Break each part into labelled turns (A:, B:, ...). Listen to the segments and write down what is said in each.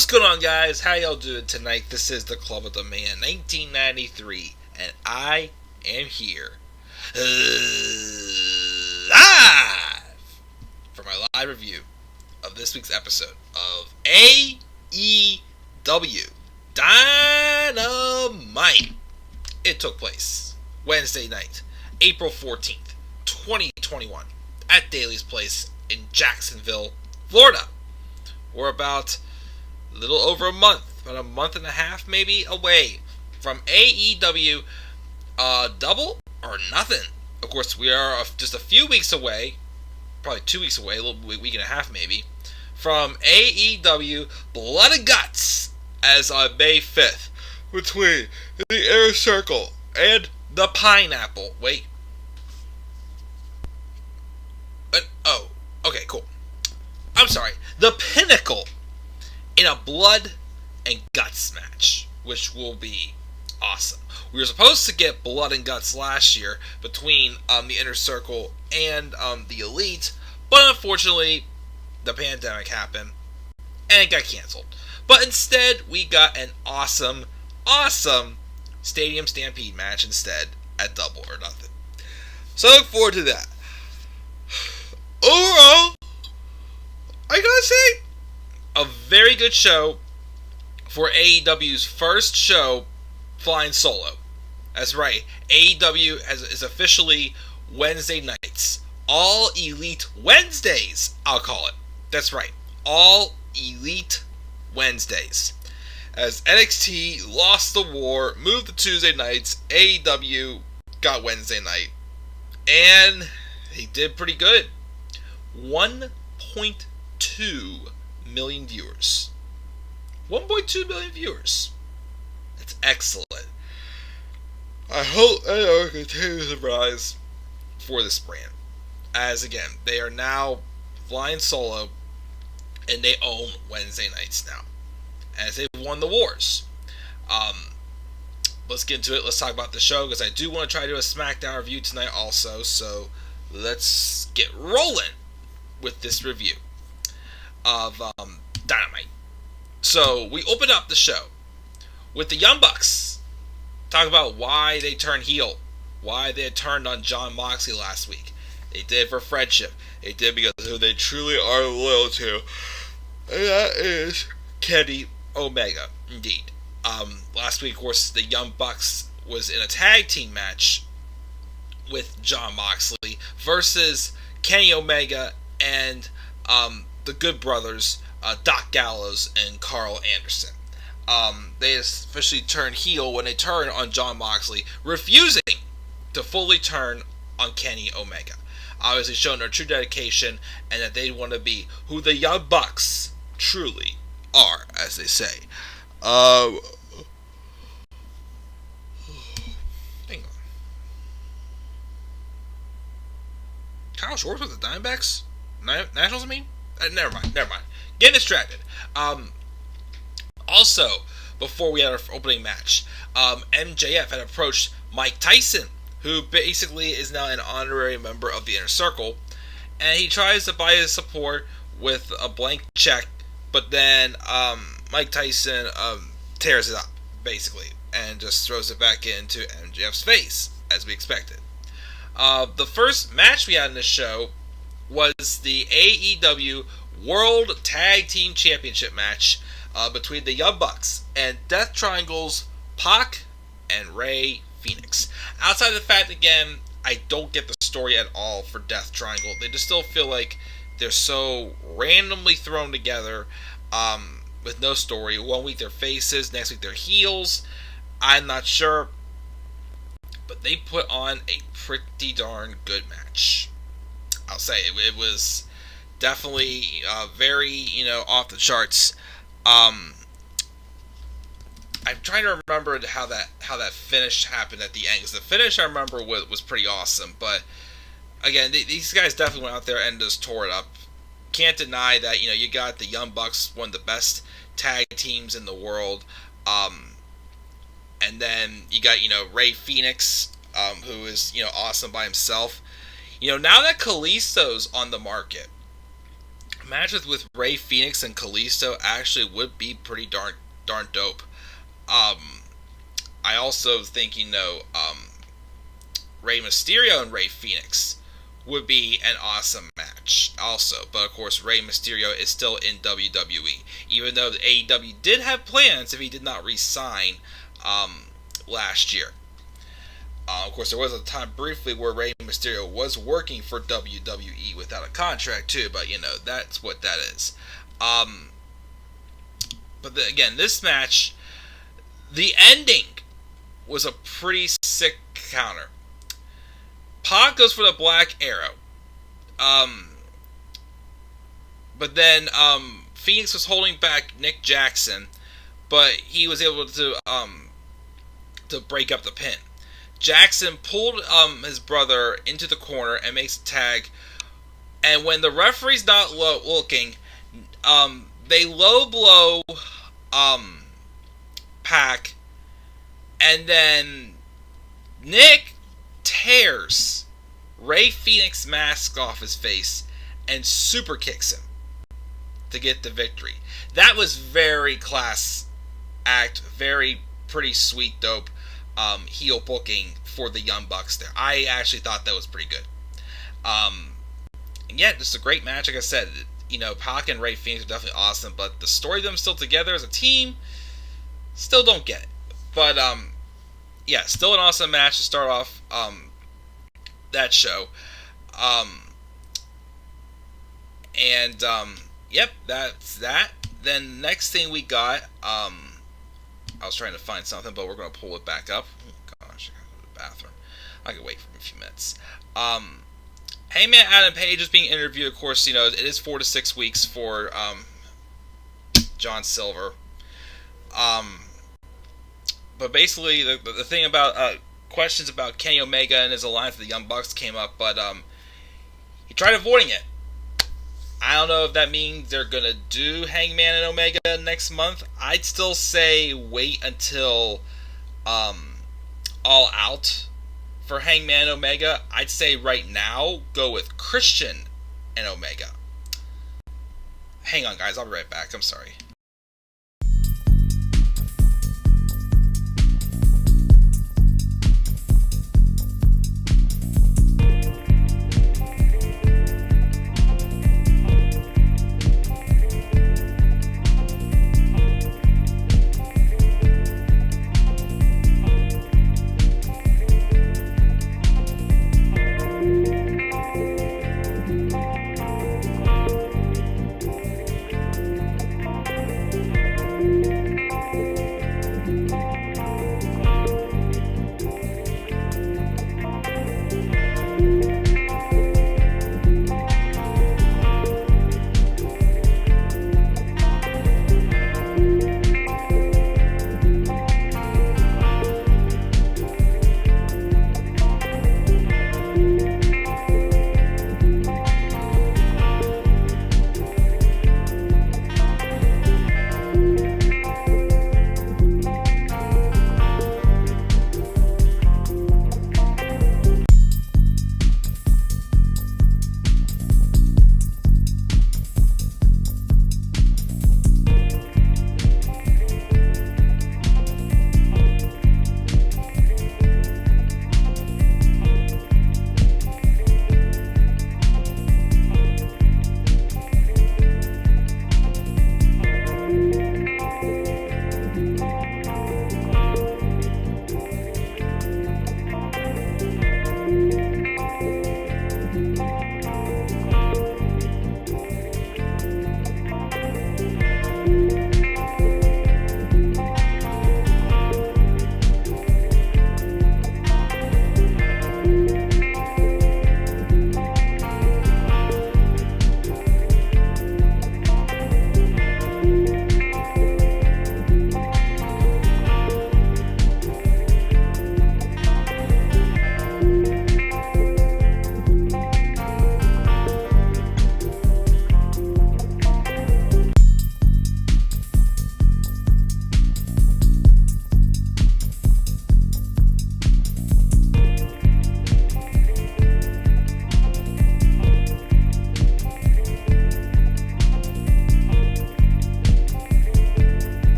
A: What's going on, guys? How y'all doing tonight? This is the Club of the Man 1993, and I am here live for my live review of this week's episode of AEW Dynamite. It took place Wednesday night, April 14th, 2021, at Daly's Place in Jacksonville, Florida. We're about a little over a month and a half maybe away from AEW Double or Nothing. Of course, we are just a few weeks away, probably 2 weeks away, a little week and a half maybe, from AEW Blood and Guts as on May 5th between the Inner Circle and the Pineapple. Wait. Okay, cool. I'm sorry. The Pinnacle in a Blood and Guts match, which will be awesome. We were supposed to get Blood and Guts last year between the Inner Circle and the Elite, but unfortunately, the pandemic happened and it got canceled. But instead, we got an awesome Stadium Stampede match instead at Double or Nothing. So I look forward to that. Overall, I gotta say, a very good show for AEW's first show flying solo. That's right, AEW is officially Wednesday nights. All Elite Wednesdays, I'll call it. That's right, All Elite Wednesdays. As NXT lost the war, moved to Tuesday nights, AEW got Wednesday night. And he did pretty good. 1.2 million viewers. 1.2 million viewers. That's excellent. I hope it continues to rise for this brand. As again, they are now flying solo and they own Wednesday nights now, as they've won the wars. Let's get into it. Let's talk about the show, because I do want to try to do a SmackDown review tonight also. So let's get rolling with this review of Dynamite. So we open up the show with the Young Bucks talk about why they turned heel, why they had turned on Jon Moxley last week. They did for friendship. They did because of who they truly are loyal to, and that is Kenny Omega. Indeed. Last week, of course, the Young Bucks was in a tag team match with Jon Moxley versus Kenny Omega and the Good Brothers, Doc Gallows and Carl Anderson. They officially turned heel when they turned on Jon Moxley, refusing to fully turn on Kenny Omega. Obviously showing their true dedication and that they want to be who the Young Bucks truly are, as they say. Hang on. Kyle Schwartz with the Diamondbacks? Nationals, I mean? Never mind. Getting distracted. Also, before we had our opening match, MJF had approached Mike Tyson, who basically is now an honorary member of the Inner Circle, and he tries to buy his support with a blank check, but then Mike Tyson tears it up, basically, and just throws it back into MJF's face, as we expected. The first match we had in this show was the AEW World Tag Team Championship match between the Young Bucks and Death Triangle's Pac and Rey Fenix. Outside of the fact, again, I don't get the story at all for Death Triangle. They just still feel like they're so randomly thrown together with no story. One week they're faces, next week they're heels. I'm not sure. But they put on a pretty darn good match. I'll say it was definitely very, off the charts. I'm trying to remember how that finish happened at the end, because the finish I remember was pretty awesome. But again, these guys definitely went out there and just tore it up. Can't deny that you got the Young Bucks, one of the best tag teams in the world, and then you got Rey Fenix, who is awesome by himself. Now that Kalisto's on the market, Matches with Rey Fenix and Kalisto actually would be pretty darn dope. I also think Rey Mysterio and Rey Fenix would be an awesome match also. But of course, Rey Mysterio is still in WWE, even though the AEW did have plans if he did not re-sign last year. Of course, there was a time briefly where Rey Mysterio was working for WWE without a contract too, but that's what that is. Again, this match, the ending was a pretty sick counter. Pac goes for the Black Arrow. But then Phoenix was holding back Nick Jackson, but he was able to break up the pin. Jackson pulled his brother into the corner and makes a tag. And when the referee's not looking, they low blow Pac, and then Nick tears Rey Fenix's mask off his face and super kicks him to get the victory. That was very class act, very pretty sweet, dope heel booking for the Young Bucks there. I actually thought that was pretty good. And yeah, just a great match. Like I said, Pac and Rey Fenix are definitely awesome, but the story of them still together as a team, still don't get it. But yeah, still an awesome match to start off that show. Yep, that's that. Then next thing we got, I was trying to find something, but we're going to pull it back up. Oh, gosh, I got to go to the bathroom. I can wait for a few minutes. Hangman Adam Page is being interviewed. Of course, it is 4 to 6 weeks for John Silver. But basically, the thing about questions about Kenny Omega and his alliance with the Young Bucks came up, but he tried avoiding it. I don't know if that means they're going to do Hangman and Omega next month. I'd still say wait until All Out for Hangman and Omega. I'd say right now, go with Christian and Omega. Hang on, guys. I'll be right back. I'm sorry.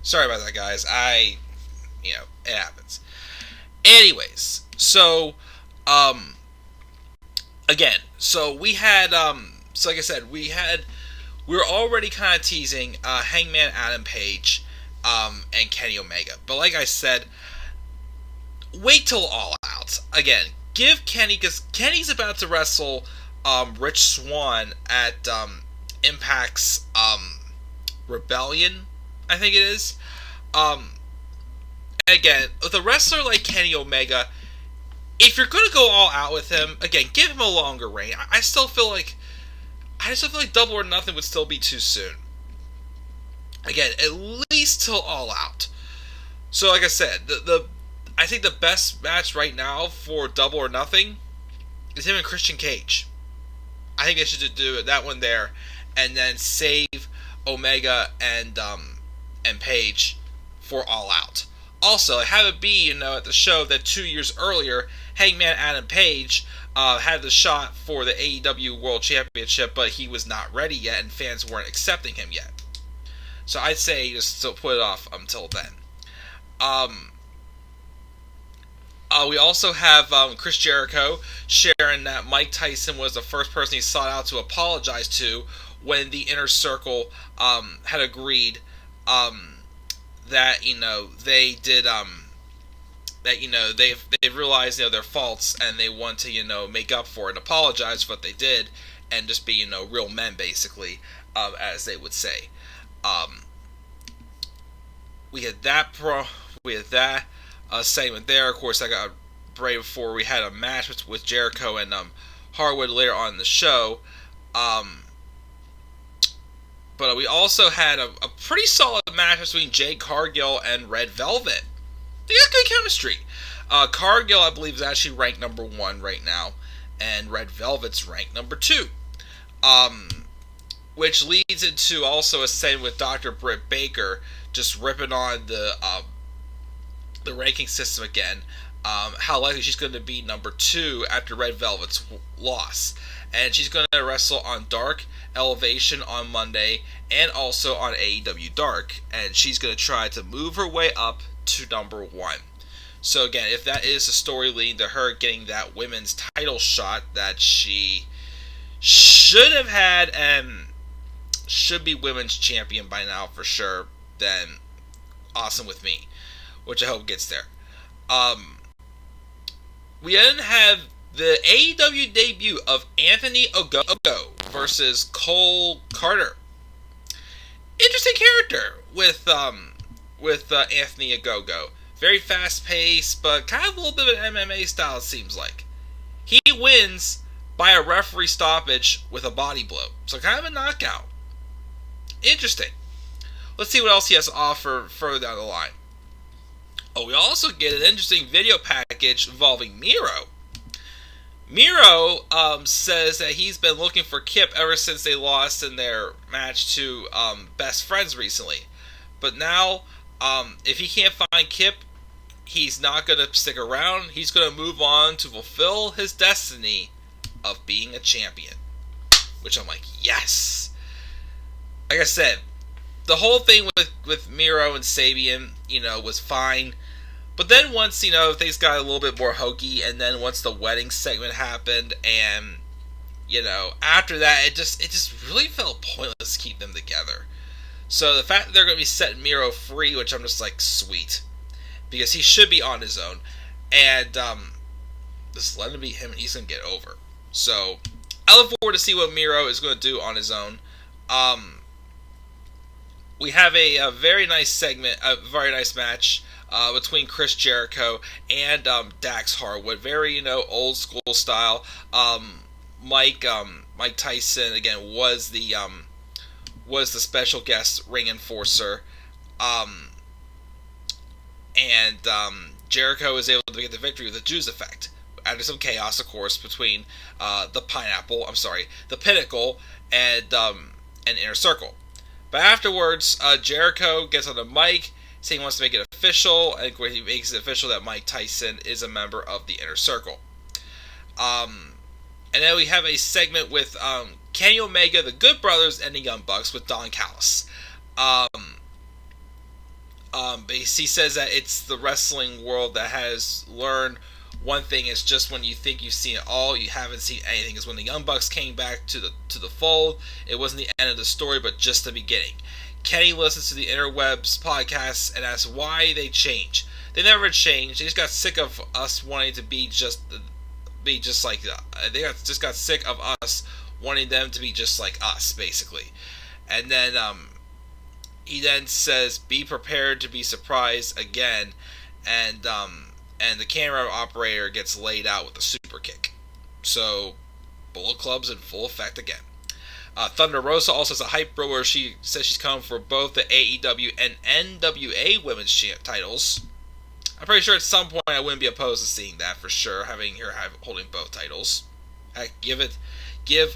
A: Sorry about that, guys. It happens. Anyways, so again, so we had so like I said, we were already kind of teasing Hangman Adam Page and Kenny Omega. But like I said, wait till All Out. Again, give Kenny, because Kenny's about to wrestle Rich Swann at Impact's Rebellion, I think it is. Again, with a wrestler like Kenny Omega, if you're going to go all out with him, again, give him a longer reign. I still feel like Double or Nothing would still be too soon. Again, at least till All Out. So, like I said, I think the best match right now for Double or Nothing is him and Christian Cage. I think they should do that one there, and then save Omega and Page for All Out. Also, have it be, at the show that 2 years earlier, Hangman Adam Page had the shot for the AEW World Championship, but he was not ready yet, and fans weren't accepting him yet. So I'd say just still put it off until then. We also have Chris Jericho sharing that Mike Tyson was the first person he sought out to apologize to when the Inner Circle had agreed that they did that they've realized their faults, and they want to make up for it and apologize for what they did, and just be real men, basically, as they would say. We had that segment there. Of course, I got right before we had a match with Jericho and Harwood later on in the show. But we also had a pretty solid match between Jade Cargill and Red Velvet. They got good chemistry. Cargill, I believe, is actually ranked number 1 right now, and Red Velvet's ranked number 2. Which leads into also a segment with Dr. Britt Baker just ripping on the ranking system again. How likely she's going to be number 2 after Red Velvet's loss. And she's going to wrestle on Dark Elevation on Monday and also on AEW Dark. And she's going to try to move her way up to number 1. So again, if that is the story leading to her getting that women's title shot that she should have had and should be women's champion by now for sure, then awesome with me. Which I hope gets there. We then have the AEW debut of Anthony Ogogo versus Cole Carter. Interesting character with Anthony Ogogo. Very fast paced, but kind of a little bit of an MMA style, it seems like. He wins by a referee stoppage with a body blow. So kind of a knockout. Interesting. Let's see what else he has to offer further down the line. We also get an interesting video package involving Miro. Miro says that he's been looking for Kip ever since they lost in their match to Best Friends recently. But now, if he can't find Kip, he's not going to stick around. He's going to move on to fulfill his destiny of being a champion. Which I'm like, yes! Like I said, the whole thing with Miro and Sabian, was fine. But then once, things got a little bit more hokey, and then once the wedding segment happened, and, after that, it just really felt pointless to keep them together. So the fact that they're going to be setting Miro free, which I'm just like, sweet. Because he should be on his own. And, just let him be him, and he's going to get over. So, I look forward to see what Miro is going to do on his own. We have a very nice segment, a very nice match between Chris Jericho and Dax Harwood. Very, old school style. Mike Tyson again was the special guest ring enforcer, and Jericho was able to get the victory with the Jews effect after some chaos, of course, between the Pinnacle and Inner Circle. But afterwards, Jericho gets on the mic, saying he wants to make it official, and he makes it official that Mike Tyson is a member of the Inner Circle. And then we have a segment with Kenny Omega, the Good Brothers, and the Young Bucks with Don Callis. But he says that it's the wrestling world that has learned one thing is just when you think you've seen it all, you haven't seen anything. Is when the Young Bucks came back to the fold, it wasn't the end of the story, but just the beginning. Kenny listens to the Interwebs podcasts and asks why they change. They never changed. They just got sick of us wanting to be just like. They just got sick of us wanting them to be just like us, basically. And then he then says, "Be prepared to be surprised again," and the camera operator gets laid out with a super kick. So, Bullet Club's in full effect again. Thunder Rosa also has a hype reel where she says she's coming for both the AEW and NWA women's titles. I'm pretty sure at some point I wouldn't be opposed to seeing that for sure, having her holding both titles. Give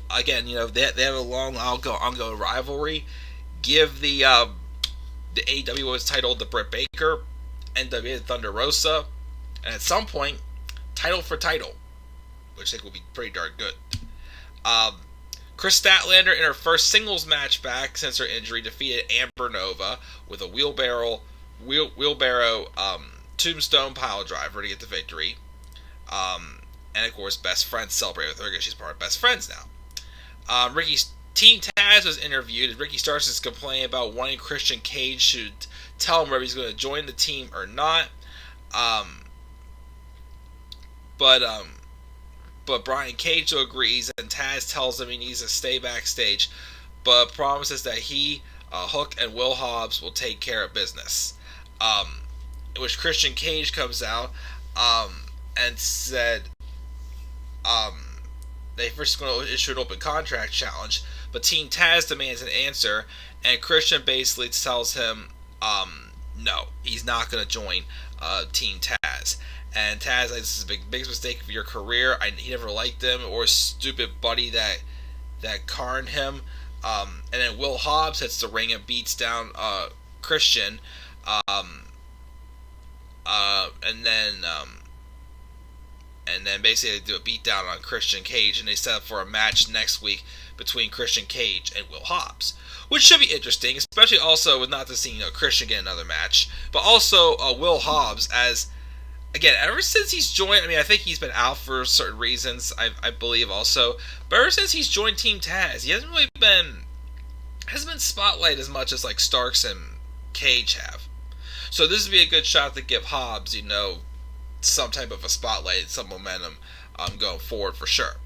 A: again, they have a long ongoing rivalry. Give the AEW women's title to Britt Baker, NWA to Thunder Rosa, and at some point, title for title, which I think will be pretty darn good. Chris Statlander, in her first singles match back since her injury, defeated Amber Nova with a wheelbarrow tombstone pile driver to get the victory. And of course, Best Friends celebrate with her because she's part of Best Friends now. Team Taz was interviewed. Ricky Starks is complaining about wanting Christian Cage to tell him whether he's going to join the team or not. But Brian Cage agrees, and Taz tells him he needs to stay backstage, but promises that he, Hook, and Will Hobbs will take care of business. In which Christian Cage comes out and said they first going to issue an open contract challenge, but Team Taz demands an answer, and Christian basically tells him no, he's not going to join Team Taz. And Taz, like, this is the biggest mistake of your career. He never liked him, or his stupid buddy that carned him. And then Will Hobbs hits the ring and beats down Christian. And then basically they do a beatdown on Christian Cage, and they set up for a match next week between Christian Cage and Will Hobbs, which should be interesting, especially also with not to see Christian get another match, but also Will Hobbs as. Again, ever since he's joined, I think he's been out for certain reasons, I believe also, but ever since he's joined Team Taz, he hasn't been spotlighted as much as like Starks and Cage have. So this would be a good shot to give Hobbs, some type of a spotlight, some momentum going forward for sure.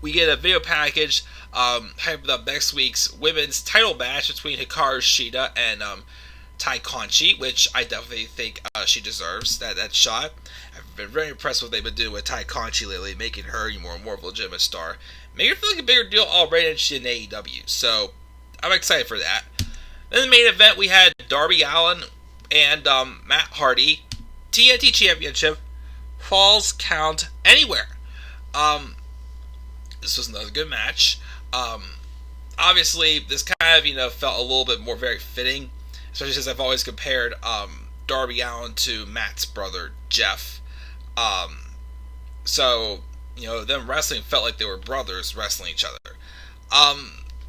A: We get a video package hyping up next week's women's title match between Hikaru Shida and Tai Conchi, which I definitely think she deserves that shot. I've been very impressed with what they've been doing with Tai Conchi lately, making her more and more of a legitimate star. Making her feel like a bigger deal already than she in AEW, so I'm excited for that. In the main event, we had Darby Allin and Matt Hardy, TNT Championship, Falls Count Anywhere. This was another good match. Obviously, this kind of felt a little bit more very fitting, especially since I've always compared Darby Allin to Matt's brother, Jeff. So, them wrestling felt like they were brothers wrestling each other.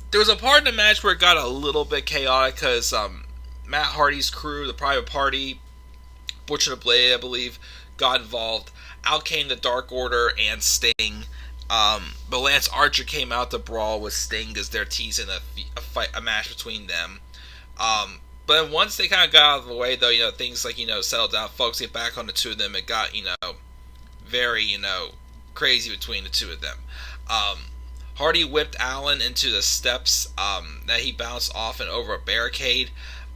A: There was a part in the match where it got a little bit chaotic because Matt Hardy's crew, the Private Party, Butcher and Blade, I believe, got involved. Out came the Dark Order and Sting. But Lance Archer came out to brawl with Sting as they're teasing a match between them. But then once they kind of got out of the way, though, things like, settled down, focusing back on the two of them, it got, very, crazy between the two of them. Hardy whipped Allen into the steps that he bounced off and over a barricade.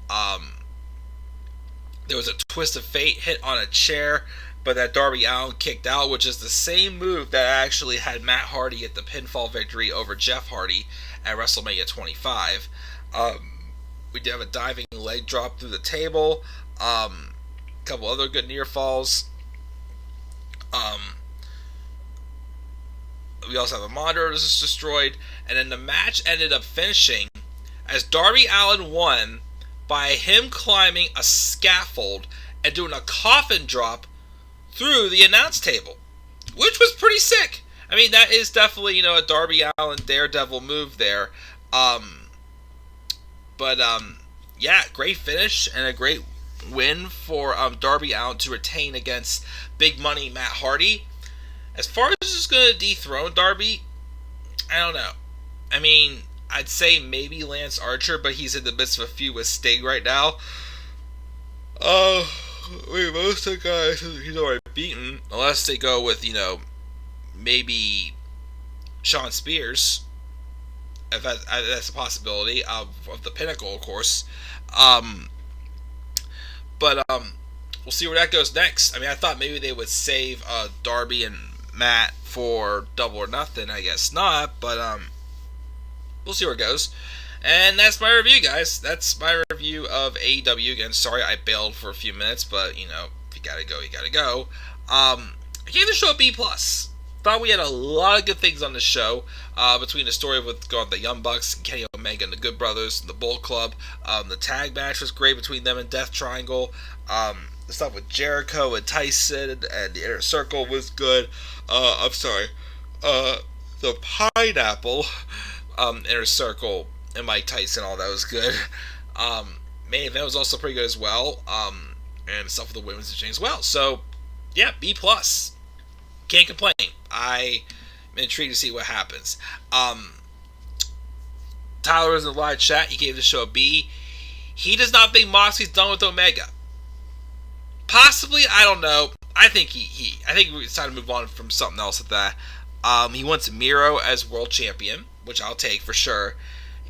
A: There was a twist of fate hit on a chair, but that Darby Allin kicked out, which is the same move that actually had Matt Hardy get the pinfall victory over Jeff Hardy at WrestleMania 25. We did have a diving leg drop through the table. A couple other good near falls. We also have a monitor that was destroyed. And then the match ended up finishing as Darby Allin won by him climbing a scaffold and doing a coffin drop through the announce table, which was pretty sick. That is definitely, a Darby Allin Daredevil move there. But yeah, great finish and a great win for Darby Allin to retain against Big Money Matt Hardy. As far as who's going to dethrone Darby, I don't know. I mean, I'd say maybe Lance Archer, but he's in the midst of a feud with Sting right now. Most of the guys he's already beaten, unless they go with, maybe Shawn Spears. If that's a possibility of the Pinnacle, of course. But we'll see where that goes next. I mean, I thought maybe they would save Darby and Matt for Double or Nothing. I guess not, but we'll see where it goes. And that's my review, guys. That's my review of AEW. Again, sorry I bailed for a few minutes, but, if you gotta go, you gotta go. I gave the show a B+. Thought we had a lot of good things on the show, between the story with the Young Bucks, and Kenny Omega and the Good Brothers, and the Bullet Club. The tag match was great between them and Death Triangle. The stuff with Jericho and Tyson and the Inner Circle was good. The Pineapple Inner Circle and Mike Tyson, all that was good. Main event was also pretty good as well. And stuff with the women's division as well. So, yeah, B+. Can't complain. I'm intrigued to see what happens. Tyler was in the live chat. He gave the show a B. He does not think Moxley's done with Omega. Possibly, I don't know. I think I think it's time to move on from something else with that. He wants Miro as world champion, which I'll take for sure.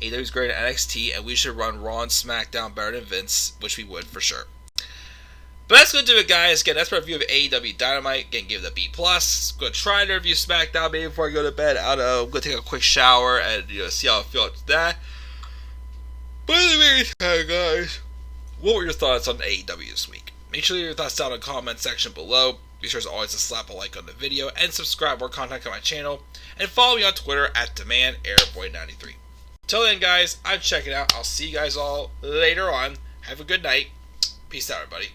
A: AEW's great at NXT, and we should run Raw and SmackDown better than Vince, which we would for sure. But that's going to do it, guys. Again, that's my review of AEW Dynamite. Again, give it a B+. I'm going to try to review SmackDown maybe before I go to bed. I don't know. I'm going to take a quick shower and see how I feel after that. But in the meantime, guys, what were your thoughts on AEW this week? Make sure to leave your thoughts down in the comment section below. Be sure as always to slap a like on the video and subscribe for more content on my channel. And follow me on Twitter at DemandAirboy93. Till then, guys, I'm checking out. I'll see you guys all later on. Have a good night. Peace out, everybody.